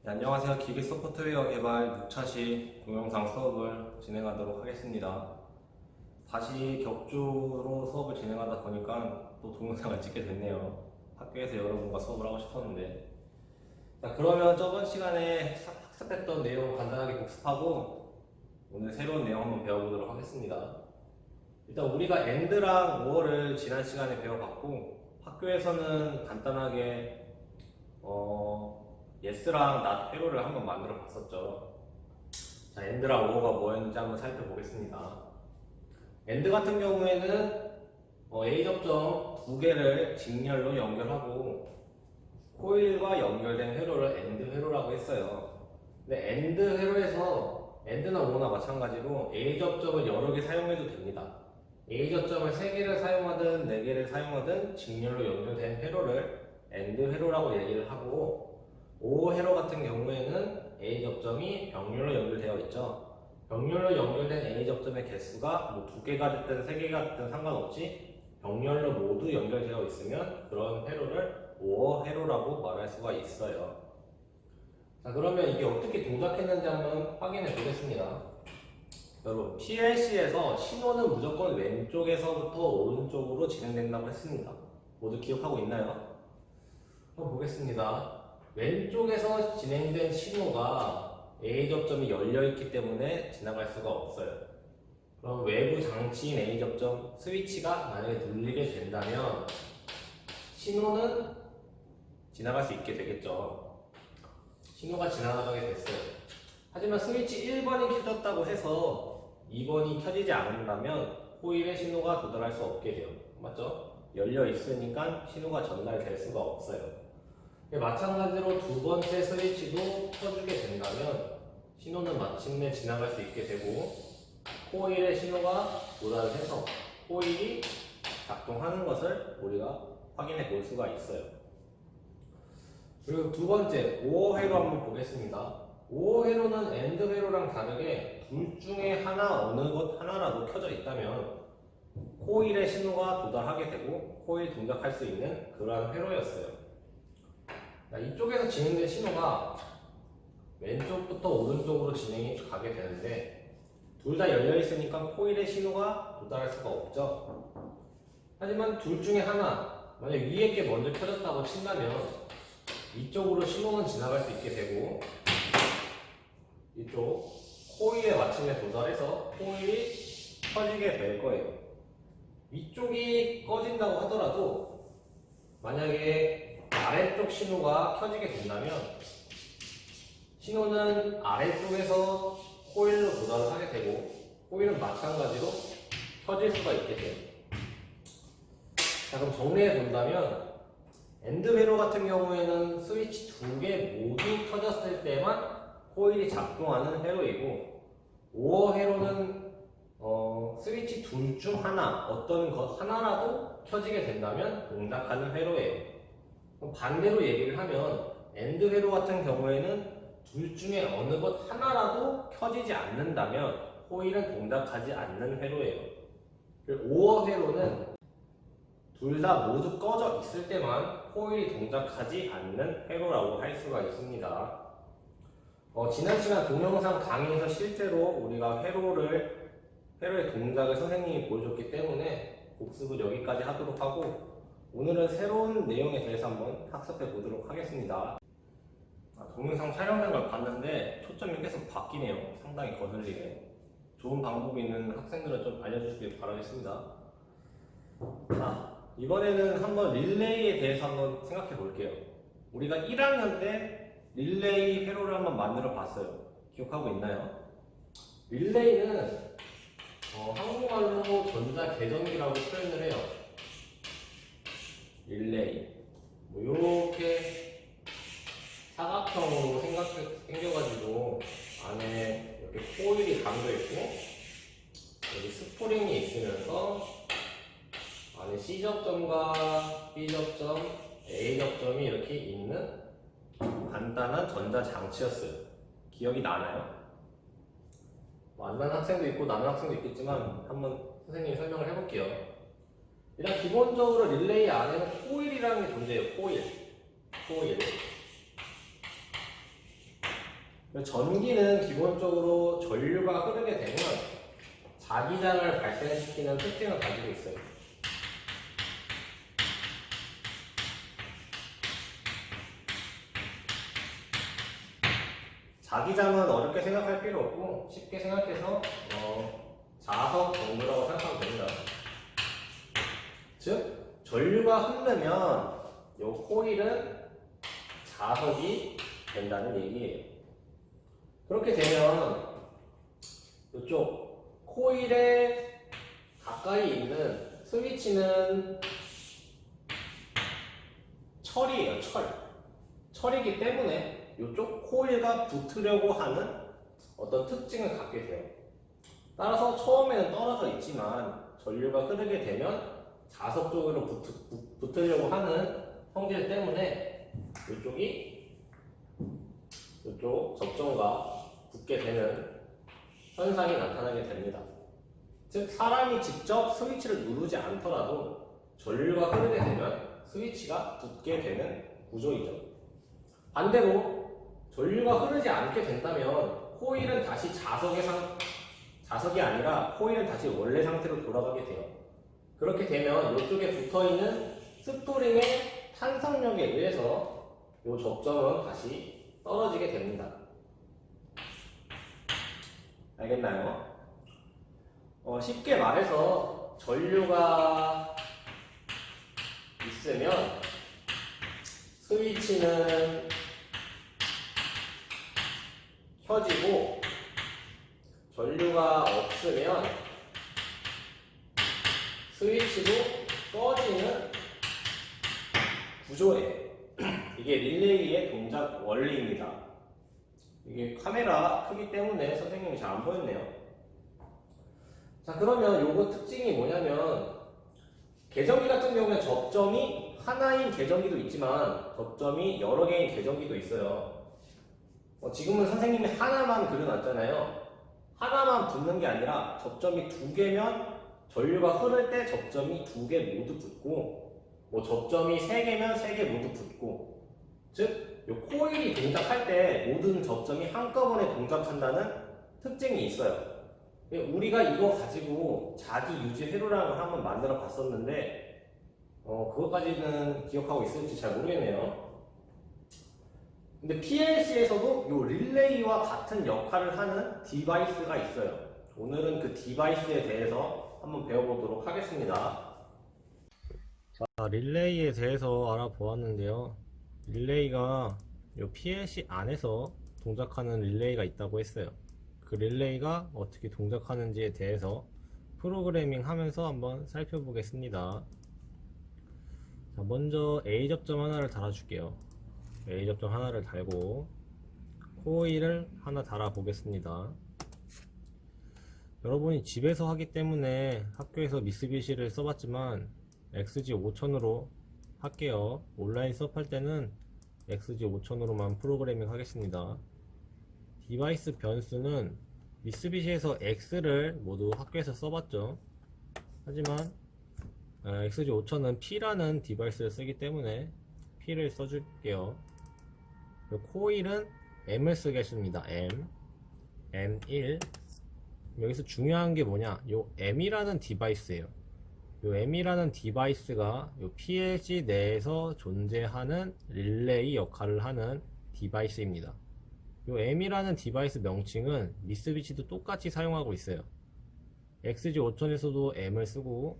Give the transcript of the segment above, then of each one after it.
네, 안녕하세요. 기계 소프트웨어 개발 6차시 동영상 수업을 진행하도록 하겠습니다. 다시 격주로 수업을 진행하다 보니까 또 동영상을 찍게 됐네요. 학교에서 여러분과 수업을 하고 싶었는데. 자, 그러면 저번 시간에 학습했던 내용 간단하게 복습하고 오늘 새로운 내용 한번 배워보도록 하겠습니다. 일단 우리가 AND랑 OR을 지난 시간에 배워봤고 학교에서는 간단하게 yes랑 not 회로를 한번 만들어 봤었죠. 자, and랑 or가 뭐였는지 한번 살펴보겠습니다. and 같은 경우에는 A 접점 두 개를 직렬로 연결하고 코일과 연결된 회로를 and 회로라고 했어요. 근데 and 회로에서 and나 or나 마찬가지로 A 접점을 여러 개 사용해도 됩니다. A 접점을 3개를 사용하든 4개를 사용하든 직렬로 연결된 회로를 and 회로라고 얘기를 하고 O 회로 같은 경우에는 A 접점이 병렬로 연결되어 있죠. 병렬로 연결된 A 접점의 개수가 뭐 2개가 됐든 3개가 됐든 상관없이 병렬로 모두 연결되어 있으면 그런 회로를 O 회로라고 말할 수가 있어요. 자, 그러면 이게 어떻게 동작했는지 한번 확인해 보겠습니다. 여러분, PLC에서 신호는 무조건 왼쪽에서부터 오른쪽으로 진행된다고 했습니다. 모두 기억하고 있나요? 한번 보겠습니다. 왼쪽에서 진행된 신호가 A 접점이 열려있기 때문에 지나갈 수가 없어요. 그럼 외부 장치인 A 접점 스위치가 만약에 눌리게 된다면 신호는 지나갈 수 있게 되겠죠. 신호가 지나가게 됐어요. 하지만 스위치 1번이 켜졌다고 해서 2번이 켜지지 않는다면 코일의 신호가 도달할 수 없게 돼요. 맞죠? 열려 있으니까 신호가 전달될 수가 없어요. 마찬가지로 두 번째 스위치도 켜주게 된다면 신호는 마침내 지나갈 수 있게 되고 코일의 신호가 도달해서 코일이 작동하는 것을 우리가 확인해 볼 수가 있어요. 그리고 두 번째 5호 회로 한번 보겠습니다. 5호 회로는 AND 회로랑 다르게 둘 중에 어느 것 하나라도 켜져 있다면 코일의 신호가 도달하게 되고 코일 동작할 수 있는 그러한 회로였어요. 이쪽에서 진행된 신호가 왼쪽부터 오른쪽으로 진행이 가게 되는데 둘 다 열려 있으니까 코일의 신호가 도달할 수가 없죠. 하지만 둘 중에 하나, 만약 위에 게 먼저 켜졌다고 친다면 이쪽으로 신호는 지나갈 수 있게 되고 이쪽 코일에 마침내 도달해서 코일이 켜지게 될 거예요. 이쪽이 꺼진다고 하더라도 만약에 아래쪽 신호가 켜지게 된다면 신호는 아래쪽에서 코일로 도달을 하게 되고 코일은 마찬가지로 켜질 수가 있게 돼요. 자, 그럼 정리해 본다면 AND 회로 같은 경우에는 스위치 2개 모두 켜졌을 때만 코일이 작동하는 회로이고 OR 회로는 스위치 둘 중 하나, 어떤 것 하나라도 켜지게 된다면 동작하는 회로예요. 그럼 반대로 얘기를 하면 AND 회로 같은 경우에는 둘 중에 어느 것 하나라도 켜지지 않는다면 코일은 동작하지 않는 회로예요. OR 회로는 둘 다 모두 꺼져 있을 때만 코일이 동작하지 않는 회로라고 할 수가 있습니다. 지난 시간 동영상 강의에서 실제로 우리가 회로의 동작을 선생님이 보여줬기 때문에 복습을 여기까지 하도록 하고 오늘은 새로운 내용에 대해서 한번 학습해 보도록 하겠습니다. 동영상 촬영된 걸 봤는데 초점이 계속 바뀌네요. 상당히 거슬리네. 좋은 방법이 있는 학생들은 좀 알려주시길 바라겠습니다. 자, 이번에는 한번 릴레이에 대해서 한번 생각해 볼게요. 우리가 1학년 때 릴레이 회로를 한번 만들어 봤어요. 기억하고 있나요? 릴레이는 한국말로 전자계전기라고 표현을 해요. 릴레이. 이렇게 사각형으로 생겨가지고 안에 이렇게 코일이 담겨있고 여기 스프링이 있으면서 안에 C 접점과 B 접점, A 접점이 이렇게 있는 간단한 전자장치였어요. 기억이 나나요? 안 나는 학생도 있고 나는 학생도 있겠지만 한번 선생님이 설명을 해볼게요. 일단 기본적으로 릴레이 안에는 코일이라는 게 존재해요. 코일. 전기는 기본적으로 전류가 흐르게 되면 자기장을 발생시키는 특징을 가지고 있어요. 자기장은 어렵게 생각할 필요 없고 쉽게 생각해서 자석 정도라고 생각하면 됩니다. 즉 전류가 흐르면 이 코일은 자석이 된다는 얘기예요. 그렇게 되면 이쪽 코일에 가까이 있는 스위치는 철이에요. 철이기 때문에 이쪽 코일과 붙으려고 하는 어떤 특징을 갖게 돼요. 따라서 처음에는 떨어져 있지만 전류가 흐르게 되면 자석 쪽으로 붙으려고 하는 성질 때문에 이쪽이 이쪽 접점과 붙게 되는 현상이 나타나게 됩니다. 즉 사람이 직접 스위치를 누르지 않더라도 전류가 흐르게 되면 스위치가 붙게 되는 구조이죠. 반대로 전류가 흐르지 않게 된다면 코일은 다시 자석이 아니라 코일은 다시 원래 상태로 돌아가게 돼요. 그렇게 되면 이쪽에 붙어있는 스프링의 탄성력에 의해서 이 접점은 다시 떨어지게 됩니다. 알겠나요? 쉽게 말해서 전류가 있으면 스위치는 켜지고 전류가 없으면 스위치도 꺼지는 구조예요. 이게 릴레이의 동작 원리입니다. 이게 카메라 크기 때문에 선생님이 잘 안 보였네요. 자, 그러면 요거 특징이 뭐냐면 계전기 같은 경우에 접점이 하나인 계전기도 있지만 접점이 여러 개인 계전기도 있어요. 지금은 선생님이 하나만 그려놨잖아요. 하나만 붙는 게 아니라 접점이 두 개면 전류가 흐를 때 접점이 두 개 모두 붙고 뭐 접점이 세 개면 세 개 모두 붙고 즉 요 코일이 동작할 때 모든 접점이 한꺼번에 동작한다는 특징이 있어요. 우리가 이거 가지고 자기 유지 회로라는 걸 한번 만들어 봤었는데 그것까지는 기억하고 있을지 잘 모르겠네요. 근데 PLC에서도 이 릴레이와 같은 역할을 하는 디바이스가 있어요. 오늘은 그 디바이스에 대해서 한번 배워보도록 하겠습니다. 자, 릴레이에 대해서 알아보았는데요. 릴레이가 이 PLC 안에서 동작하는 릴레이가 있다고 했어요. 그 릴레이가 어떻게 동작하는지에 대해서 프로그래밍 하면서 한번 살펴보겠습니다. 자, 먼저 A 접점 하나를 달아줄게요. A 접점 하나를 달고 코일을 하나 달아 보겠습니다. 여러분이 집에서 하기 때문에 학교에서 미쓰비시를 써봤지만 XG5000으로 할게요. 온라인 수업할 때는 XG5000으로만 프로그래밍 하겠습니다. 디바이스 변수는 미쓰비시에서 X를 모두 학교에서 써봤죠. 하지만 XG5000은 P라는 디바이스를 쓰기 때문에 P를 써줄게요. 코일은 M을 쓰겠습니다. M1. 여기서 중요한 게 뭐냐, 요 M이라는 디바이스예요. 요 M이라는 디바이스가 요 PLC 내에서 존재하는 릴레이 역할을 하는 디바이스입니다. 요 M이라는 디바이스 명칭은 미쓰비시도 똑같이 사용하고 있어요. XG5000에서도 M을 쓰고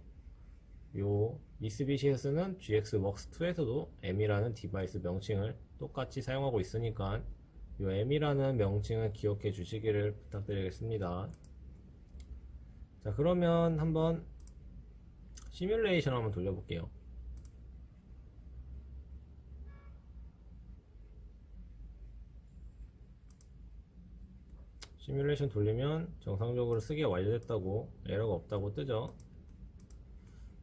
요 미쓰비시에서 쓰는 GXworks2에서도 M이라는 디바이스 명칭을 똑같이 사용하고 있으니까 요 M이라는 명칭을 기억해 주시기를 부탁드리겠습니다. 자, 그러면 한번 시뮬레이션 한번 돌려볼게요. 시뮬레이션 돌리면 정상적으로 쓰기가 완료됐다고 에러가 없다고 뜨죠.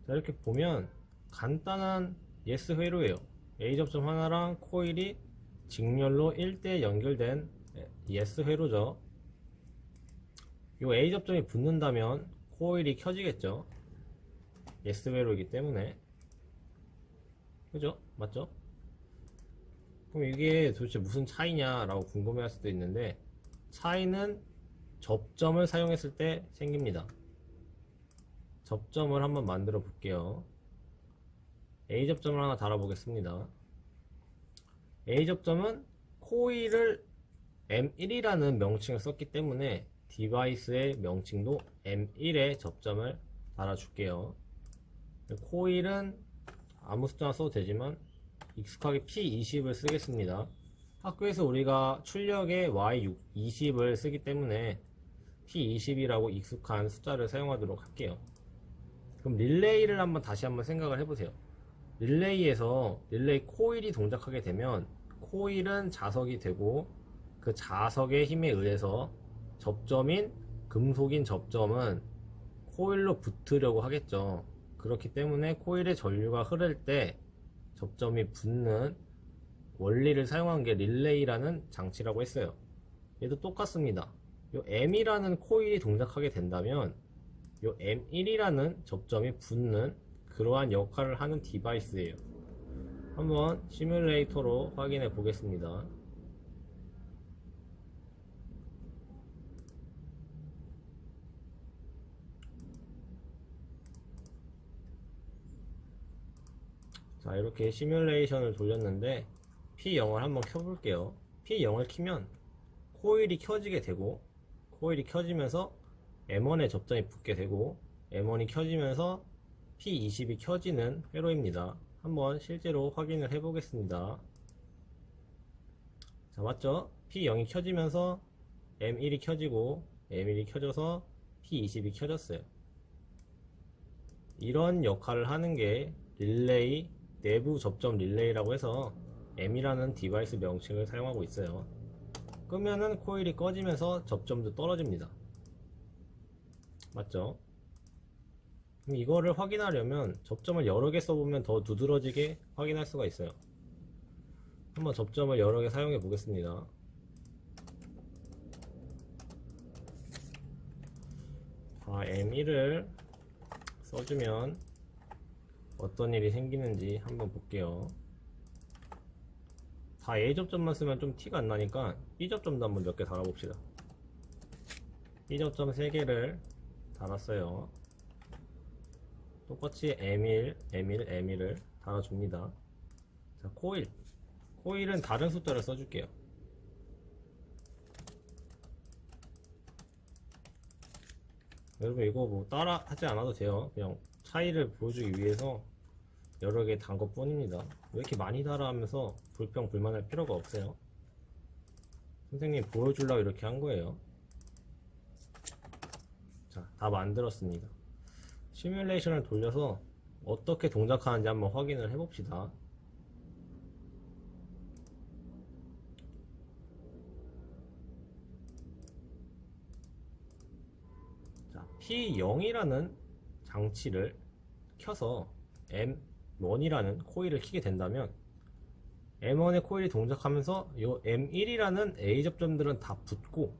자, 이렇게 보면 간단한 예스 회로예요. A 접점 하나랑 코일이 직렬로 1대 연결된 예스 회로죠. 요 A 접점이 붙는다면 코일이 켜지겠죠. 예스 회로이기 때문에. 그죠? 맞죠? 그럼 이게 도대체 무슨 차이냐 라고 궁금해 할 수도 있는데, 차이는 접점을 사용했을 때 생깁니다. 접점을 한번 만들어 볼게요. A접점을 하나 달아 보겠습니다. A접점은 코일을 M1이라는 명칭을 썼기 때문에 디바이스의 명칭도 M1의 접점을 달아줄게요. 코일은 아무 숫자나 써도 되지만 익숙하게 P20을 쓰겠습니다. 학교에서 우리가 출력에 Y20을 쓰기 때문에 P20이라고 익숙한 숫자를 사용하도록 할게요. 그럼 릴레이를 다시 한번 생각을 해보세요. 릴레이에서 릴레이 코일이 동작하게 되면 코일은 자석이 되고 그 자석의 힘에 의해서 접점인 금속인 접점은 코일로 붙으려고 하겠죠. 그렇기 때문에 코일의 전류가 흐를 때 접점이 붙는 원리를 사용한 게 릴레이라는 장치라고 했어요. 얘도 똑같습니다. 요 M이라는 코일이 동작하게 된다면 요 M1이라는 접점이 붙는 그러한 역할을 하는 디바이스예요. 한번 시뮬레이터로 확인해 보겠습니다. 자, 이렇게 시뮬레이션을 돌렸는데 P0을 한번 켜볼게요. P0을 키면 코일이 켜지게 되고, 코일이 켜지면서 M1에 접점이 붙게 되고, M1이 켜지면서 P20이 켜지는 회로입니다. 한번 실제로 확인을 해 보겠습니다. 자, 맞죠? P0이 켜지면서 M1이 켜지고 M1이 켜져서 P20이 켜졌어요. 이런 역할을 하는 게 릴레이, 내부 접점 릴레이라고 해서 M이라는 디바이스 명칭을 사용하고 있어요. 끄면은 코일이 꺼지면서 접점도 떨어집니다. 맞죠? 그럼 이거를 확인하려면 접점을 여러 개 써보면 더 두드러지게 확인할 수가 있어요. 한번 접점을 여러 개 사용해 보겠습니다. 자, M1을 써주면 어떤 일이 생기는지 한번 볼게요. 다 A접점만 쓰면 좀 티가 안 나니까 B접점도 한번 몇 개 달아봅시다. B접점 3개를 달았어요. 똑같이 M1, M1, M1을 달아줍니다. 자, 코일은 다른 숫자를 써줄게요. 여러분 이거 뭐 따라 하지 않아도 돼요. 그냥 차이를 보여주기 위해서 여러 개 단 것 뿐입니다. 왜 이렇게 많이 달아 하면서 불평불만할 필요가 없어요. 선생님 보여주려고 이렇게 한 거예요. 자, 다 만들었습니다. 시뮬레이션을 돌려서 어떻게 동작하는지 한번 확인을 해봅시다. 자, P0이라는 장치를 켜서 M1이라는 코일을 켜게 된다면 M1의 코일이 동작하면서 요 M1이라는 A 접점들은 다 붙고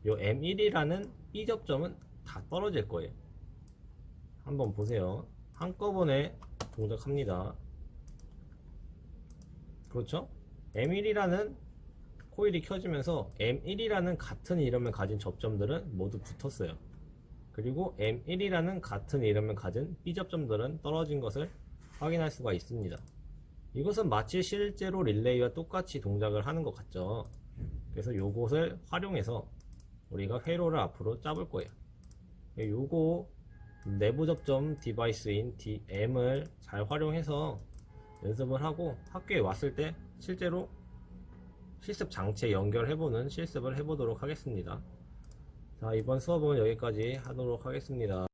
요 M1이라는 B 접점은 다 떨어질 거예요. 한번 보세요. 한꺼번에 동작합니다. 그렇죠? M1이라는 코일이 켜지면서 M1이라는 같은 이름을 가진 접점들은 모두 붙었어요. 그리고 M1이라는 같은 이름을 가진 B 접점들은 떨어진 것을 확인할 수가 있습니다. 이것은 마치 실제로 릴레이와 똑같이 동작을 하는 것 같죠. 그래서 요것을 활용해서 우리가 회로를 앞으로 짜볼 거예요. 요거 내부 접점 디바이스인 M을 잘 활용해서 연습을 하고 학교에 왔을 때 실제로 실습 장치에 연결해보는 실습을 해보도록 하겠습니다. 자, 이번 수업은 여기까지 하도록 하겠습니다.